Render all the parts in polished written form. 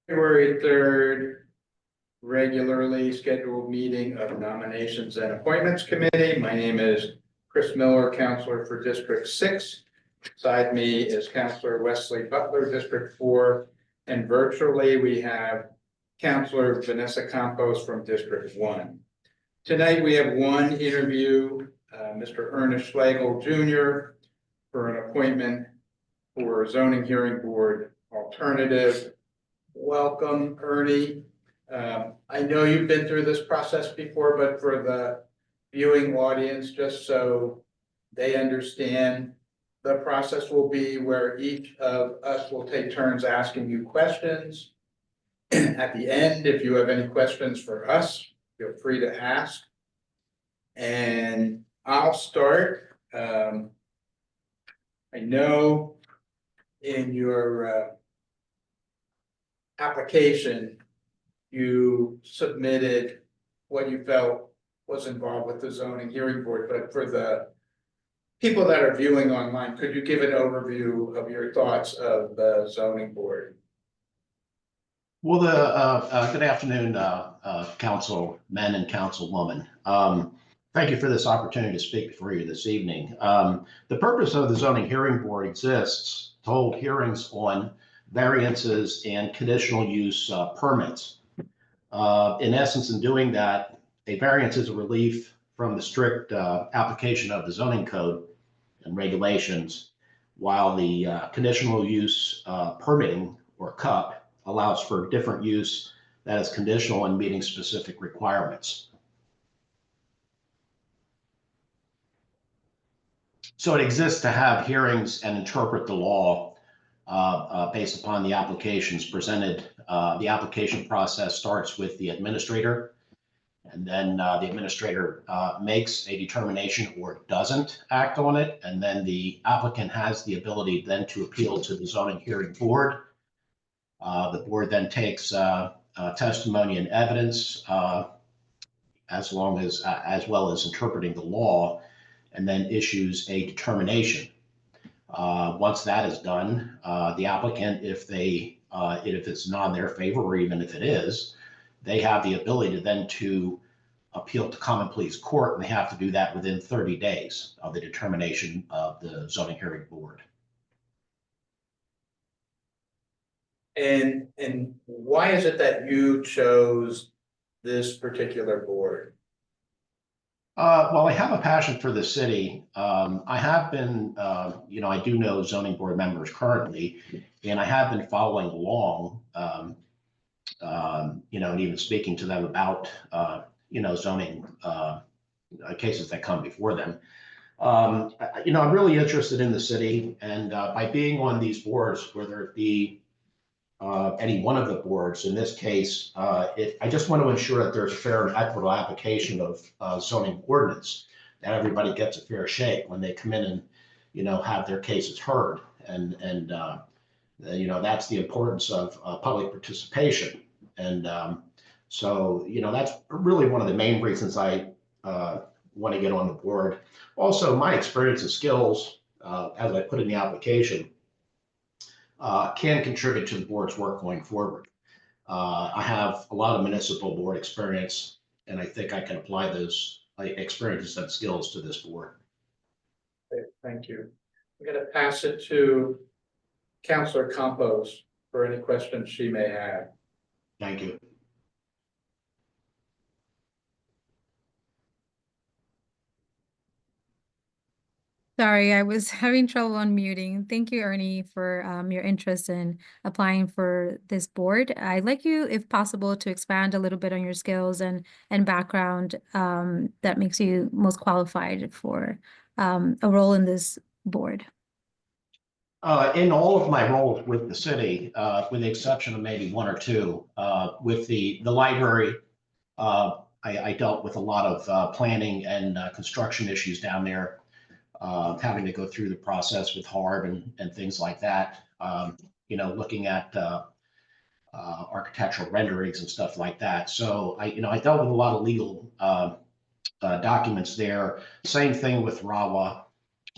February 3rd, regularly scheduled meeting of Nominations and Appointments Committee. My name is Chris Miller, Counselor for District 6. Beside me is Counselor Wesley Butler, District 4. And virtually we have Counselor Vanessa Campos from District 1. Tonight we have one interview, Mr. Ernest Schlegel Jr. for an appointment for Zoning Hearing Board alternative. Welcome, Ernie. I know you've been through this process before, but for the viewing audience, just so they understand, the process will be where each of us will take turns asking you questions. At the end, if you have any questions for us, feel free to ask. And I'll start. I know in your application, you submitted what you felt was involved with the zoning hearing board, but for the people that are viewing online, could you give an overview of your thoughts of the zoning board? Well, good afternoon, councilmen and councilwoman. Thank you for this opportunity to speak before you this evening. The purpose of the zoning hearing board exists to hold hearings on variances and conditional use permits. In essence, in doing that, a variance is a relief from the strict application of the zoning code and regulations, while the conditional use permitting, or CUP, allows for different use that is conditional and meeting specific requirements. So it exists to have hearings and interpret the law based upon the applications presented. The application process starts with the administrator, and then the administrator makes a determination or doesn't act on it, and then the applicant has the ability then to appeal to the zoning hearing board. The board then takes testimony and evidence, as well as interpreting the law, and then issues a determination. Once that is done, the applicant, if it's not in their favor, or even if it is, they have the ability to appeal to common pleas court, and they have to do that within 30 days of the determination of the zoning hearing board. And why is it that you chose this particular board? Well, I have a passion for the city. I have been, I do know zoning board members currently, and I have been following along, and even speaking to them about, zoning cases that come before them. I'm really interested in the city, and by being on these boards, whether it be any one of the boards, in this case, I just want to ensure that there's fair and equitable application of zoning ordinance, that everybody gets a fair shake when they come in and, have their cases heard. And that's the importance of public participation. And so, that's really one of the main reasons I want to get on the board. Also, my experience and skills, as I put in the application, can contribute to the board's work going forward. I have a lot of municipal board experience, and I think I can apply those experiences and skills to this board. Okay, thank you. I'm going to pass it to Councilor Campos for any questions she may have. Thank you. Sorry, I was having trouble unmuting. Thank you, Ernie, for your interest in applying for this board. I'd like you, if possible, to expand a little bit on your skills and background that makes you most qualified for a role in this board. In all of my roles with the city, with the exception of maybe one or two, with the library, I dealt with a lot of planning and construction issues down there. Having to go through the process with HARB and things like that, looking at architectural renderings and stuff like that. So I dealt with a lot of legal documents there. Same thing with RAWA,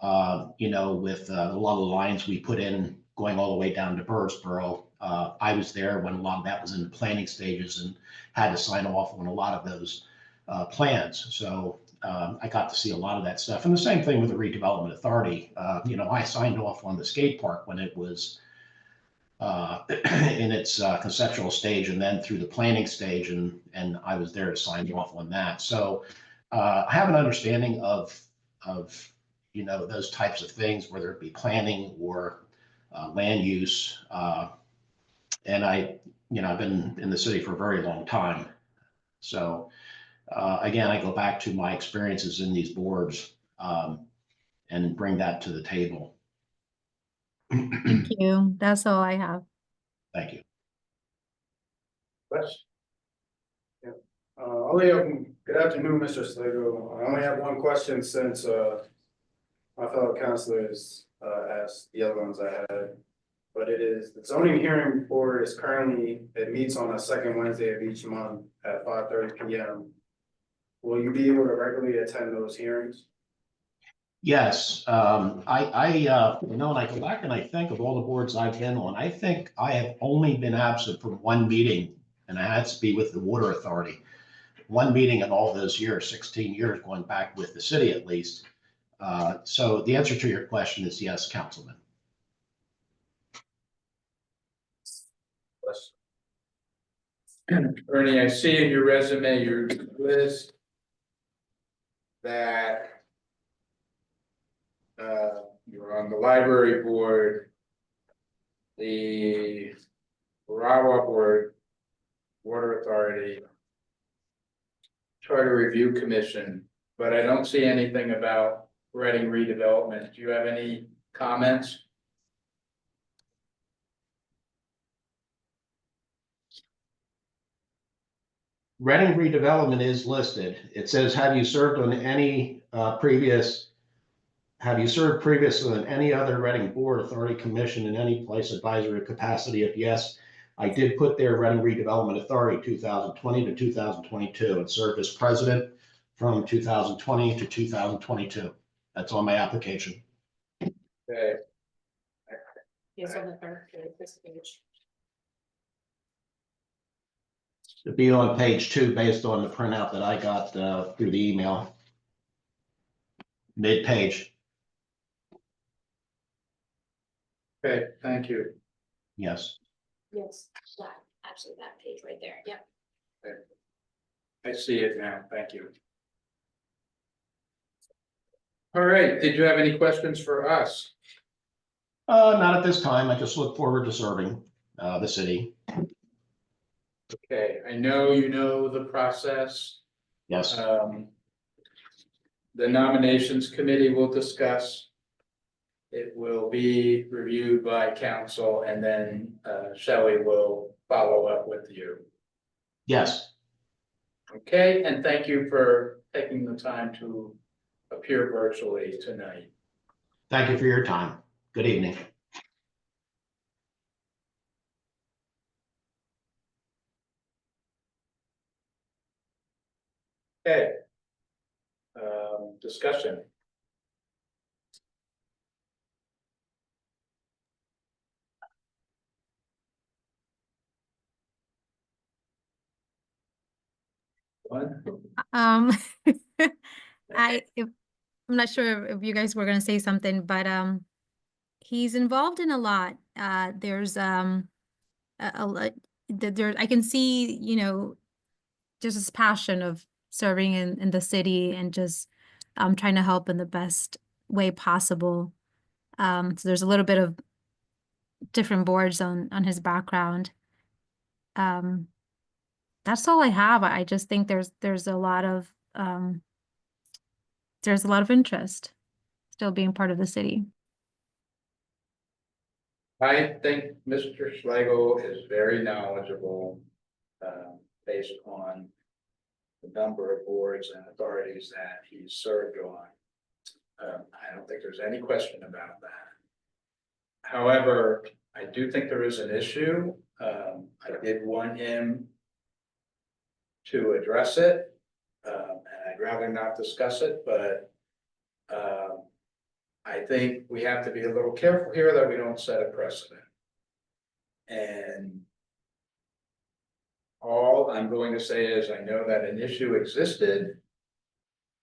with a lot of lines we put in going all the way down to Burrsboro. I was there when a lot of that was in the planning stages and had to sign off on a lot of those plans. So I got to see a lot of that stuff. And the same thing with the redevelopment authority. I signed off on the skate park when it was in its conceptual stage, and then through the planning stage, and I was there to sign off on that. So I have an understanding of those types of things, whether it be planning or land use. And I've been in the city for a very long time. So again, I go back to my experiences in these boards and bring that to the table. Thank you. That's all I have. Thank you. Wes? Good afternoon, Mr. Slago. I only have one question since my fellow counselors asked the other ones I had. But it is, the zoning hearing board is currently, it meets on the second Wednesday of each month at 5:30 p.m. Will you be able to regularly attend those hearings? Yes, when I go back and I think of all the boards I've been on, I think I have only been absent from one meeting, and I had to be with the Water Authority. One meeting in all those years, 16 years going back with the city at least. So the answer to your question is yes, Councilman. Wes? Ernie, I see in your resume, your list that you're on the library board, the Rawa board, Water Authority, Charter Review Commission, but I don't see anything about Reading redevelopment. Do you have any comments? Reading redevelopment is listed. It says, have you served previously on any other Reading board, authority, commission, in any place advisory capacity? If yes, I did put there Reading Redevelopment Authority 2020 to 2022 and served as president from 2020 to 2022. That's on my application. Okay, Yes, on the third page, this page. It'd be on page 2 based on the printout that I got through the email. Mid-page. okay, thank you. Yes. Yes, that, actually that page right there, yep. I see it now, thank you. All right, did you have any questions for us? Not at this time. I just look forward to serving the city. Okay, I know you know the process. Yes. The nominations committee will discuss. It will be reviewed by council, and then Shelley will follow up with you. Yes. Okay, and thank you for taking the time to appear virtually tonight. Thank you for your time. Good evening. Okay. Discussion. One, Um, I'm not sure if you guys were gonna say something, but he's involved in a lot. There's a lot there I can see, just his passion of serving in the city and just trying to help in the best way possible. So there's a little bit of different boards on his background. That's all I have. I just think there's a lot of interest still being part of the city. I think Mr. Schlegel is very knowledgeable, based on the number of boards and authorities that he's served on. I don't think there's any question about that. However, I do think there is an issue. I did want him to address it, and I'd rather not discuss it, but I think we have to be a little careful here that we don't set a precedent. And all I'm going to say is I know that an issue existed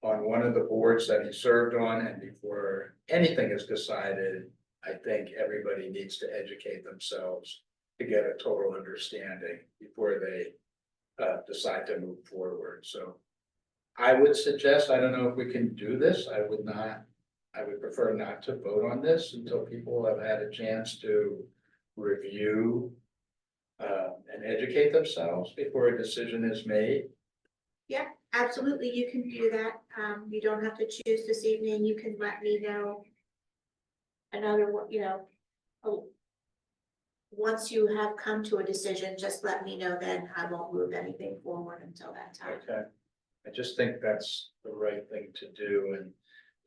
on one of the boards that he served on, and before anything is decided, I think everybody needs to educate themselves to get a total understanding before they decide to move forward. So I would suggest, I don't know if we can do this, I would prefer not to vote on this until people have had a chance to review and educate themselves before a decision is made. Yeah, absolutely, you can do that. You don't have to choose this evening, you can let me know. Another one, once you have come to a decision, just let me know, then I won't move anything forward until that time. Okay, I just think that's the right thing to do, and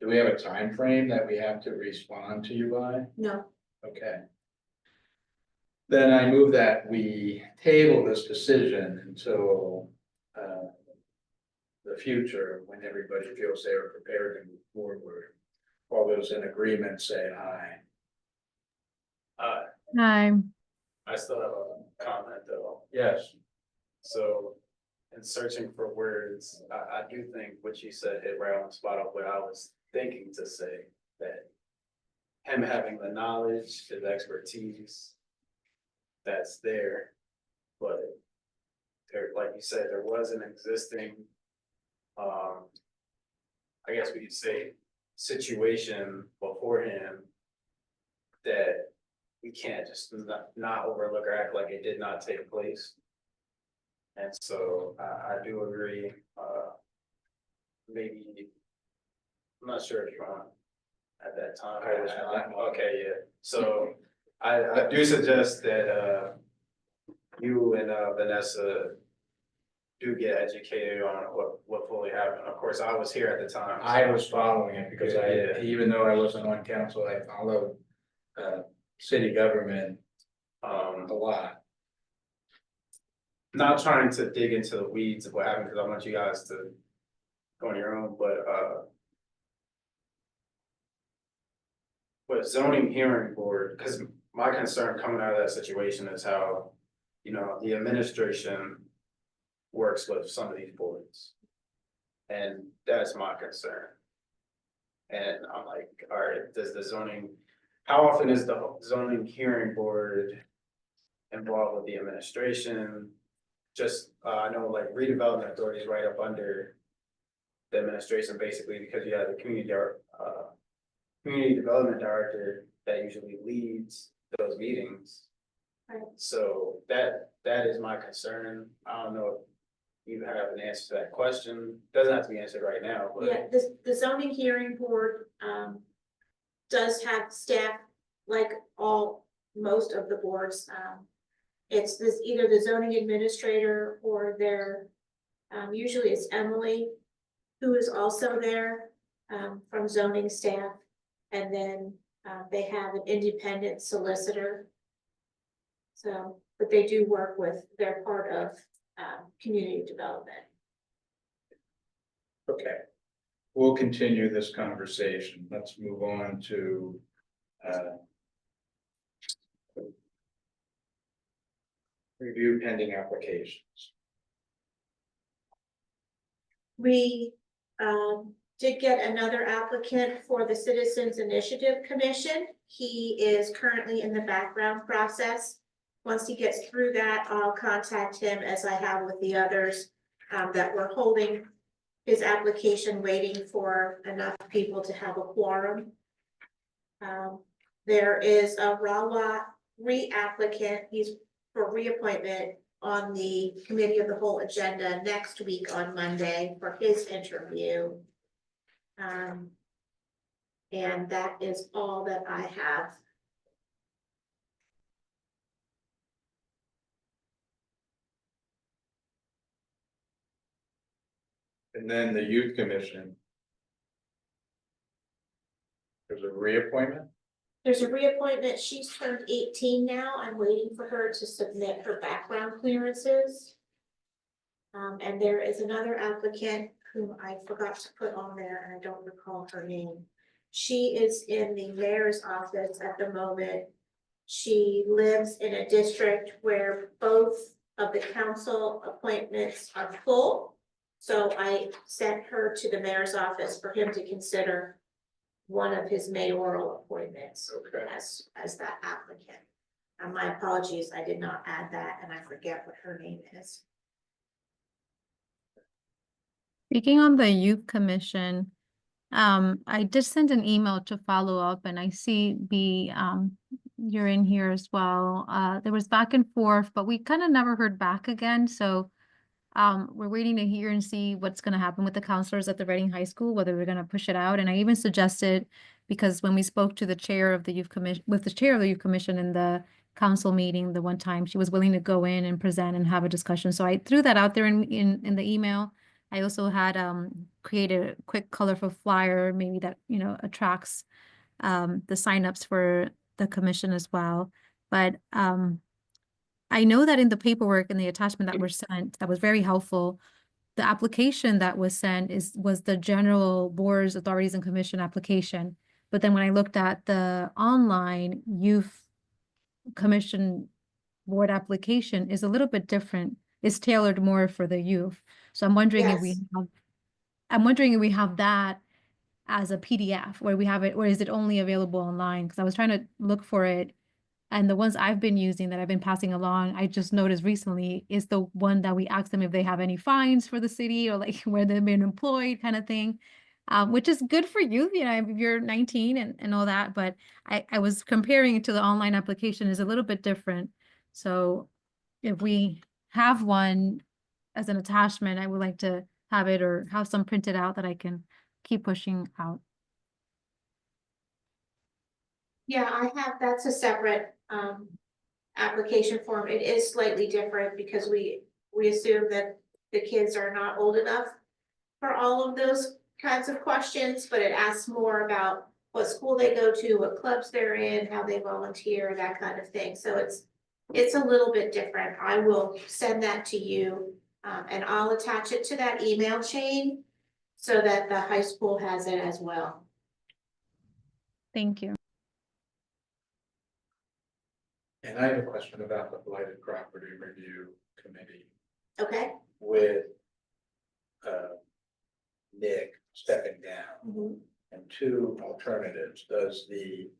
do we have a time frame that we have to respond to you by? No, Okay. Then I move that we table this decision until the future, when everybody feels they are prepared to move forward. All those in agreement say aye. Hi. I still have a comment though. Yes. So in searching for words, I do think what you said hit right on the spot of what I was thinking to say, that him having the knowledge, his expertise, that's there, but there, like you said, there was an existing, I guess we could say, situation beforehand that we can't just not overlook or act like it did not take place. And so I do agree, maybe, I'm not sure if you're on at that time. I was not. Okay, yeah, so I do suggest that you and Vanessa do get educated on what fully happened. Of course, I was here at the time. I was following it because Yeah. even though I wasn't on council, I followed city government a lot. Not trying to dig into the weeds of what happened, because I want you guys to go on your own, but zoning hearing board, because my concern coming out of that situation is how, the administration works with some of these boards. And that's my concern. And I'm like, all right, how often is the zoning hearing board involved with the administration? Just, I know like redevelopment authority is right up under the administration, basically, because you have the community development director that usually leads those meetings. Right. So that is my concern. I don't know if you have an answer to that question. Doesn't have to be answered right now, but. yeah, the zoning hearing board, does have staff like most of the boards. It's either the zoning administrator or their, usually it's Emily, who is also there, from zoning staff. And then, they have an independent solicitor. So, but they do work they're part of, community development. Okay. We'll continue this conversation. Let's move on to review pending applications. We did get another applicant for the Citizens Initiative Commission. He is currently in the background process. Once he gets through that, I'll contact him, as I have with the others, that we're holding his application, waiting for enough people to have a quorum. There is a Rawa re-applicant. He's for reappointment on the committee of the whole agenda next week on Monday for his interview. And that is all that I have. And then the youth commission. There's a reappointment. There's a reappointment. She's turned 18 now. I'm waiting for her to submit her background clearances. And there is another applicant whom I forgot to put on there, and I don't recall her name. She is in the mayor's office at the moment, She lives in a district where both of the council appointments are full. So I sent her to the mayor's office for him to consider one of his mayoral appointments Okay. as that applicant. And my apologies, I did not add that and I forget what her name is. Speaking on the youth commission, I did send an email to follow up and I see you're in here as well. There was back and forth, but we kind of never heard back again. So we're waiting to hear and see what's going to happen with the counselors at the Reading High School, whether we're going to push it out. And I even suggested, because when we spoke to the chair of the youth commission, with the chair of the youth commission in the council meeting, the one time she was willing to go in and present and have a discussion. So I threw that out there in the email. I also had created a quick colorful flyer, maybe that, attracts the signups for the commission as well. But I know that in the paperwork and the attachment that were sent, that was very helpful. The application that was sent was the general boards, authorities, and commission application. But then when I looked at the online youth commission board application is a little bit different. It's tailored more for the youth. So I'm wondering if Yes. I'm wondering if we have that as a PDF, where we have it, or is it only available online? Because I was trying to look for it. And the ones I've been using that I've been passing along, I just noticed recently is the one that we ask them if they have any fines for the city or like where they've been employed kind of thing, which is good for youth, if you're 19 and all that. But I was comparing it to the online application is a little bit different. So if we have one as an attachment, I would like to have it or have some printed out that I can keep pushing out. Yeah, that's a separate application form. It is slightly different because we assume that the kids are not old enough for all of those kinds of questions, but it asks more about what school they go to, what clubs they're in, how they volunteer, that kind of thing. So it's a little bit different. I will send that to you, and I'll attach it to that email chain so that the high school has it as well. Thank you. And I have a question about the blighted property review committee Okay? with Nick stepping down and two alternatives. Does the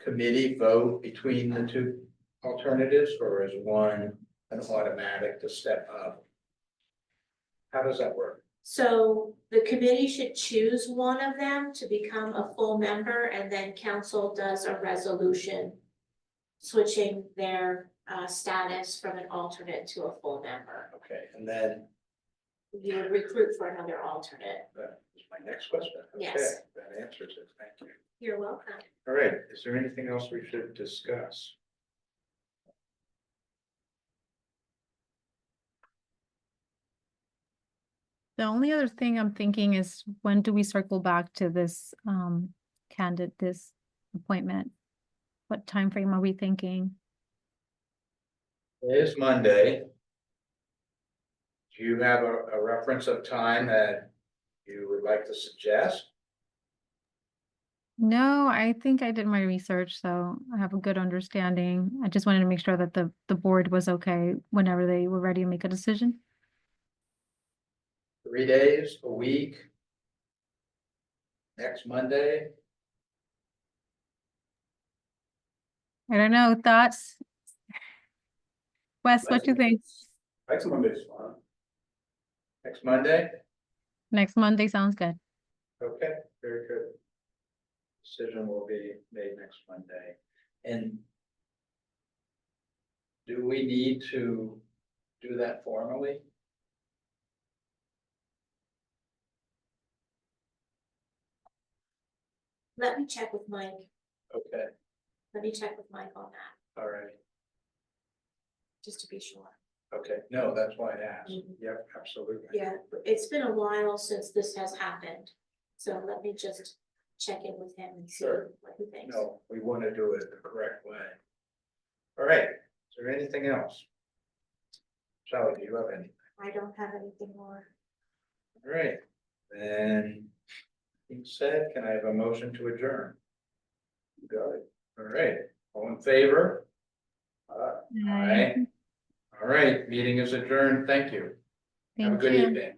committee vote between the two alternatives, or is one an automatic to step up? How does that work? So the committee should choose one of them to become a full member, and then council does a resolution switching their status from an alternate to a full member. Okay, and then You would recruit for another alternate. that was my next question. Okay, Yes. that answers it. Thank you. You're welcome. All right, is there anything else we should discuss? The only other thing I'm thinking is, when do we circle back to this this appointment? What time frame are we thinking? It is Monday. Do you have a reference of time that you would like to suggest? No, I think I did my research, so I have a good understanding. I just wanted to make sure that the board was okay whenever they were ready to make a decision. 3 days, a week? Next Monday? I don't know, thoughts? Wes, what do you think? Next Monday's fine. Next Monday? Next Monday sounds good. Okay, very good. Decision will be made next Monday. And do we need to do that formally? Let me check with Mike. Okay, Let me check with Mike on that, all right. just to be sure. Okay, no, that's why I asked. Mhm. Yep, absolutely. Yeah, it's been a while since this has happened, so let me just check in with him and see Sure. what he thinks. No, we want to do it the correct way. All right, is there anything else? Shelley, do you have any? I don't have anything more. All right, then, being said, can I have a motion to adjourn? You got it. All right, all in favor? Aye. All right, meeting is adjourned. Thank you. Have a Thank good you. evening.